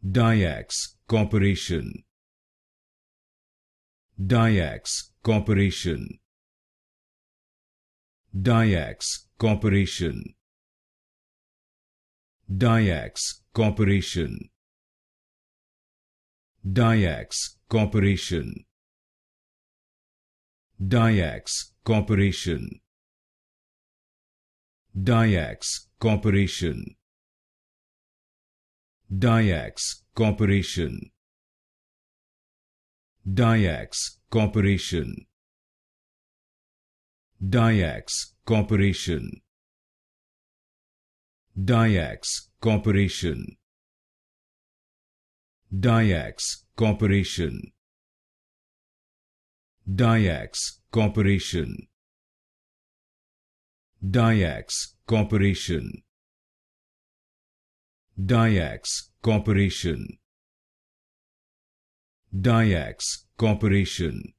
Dyax Corporation. Dyax Corporation. Dyax Corporation. Dyax Corporation. Dyax Corporation. Dyax Corporation. Dyax Corporation. Dyax Corporation. Dyax Corporation. Dyax Corporation. Dyax Corporation. Dyax Corporation. Dyax Corporation. Dyax Corporation. Dyax Corporation. Dyax Corporation.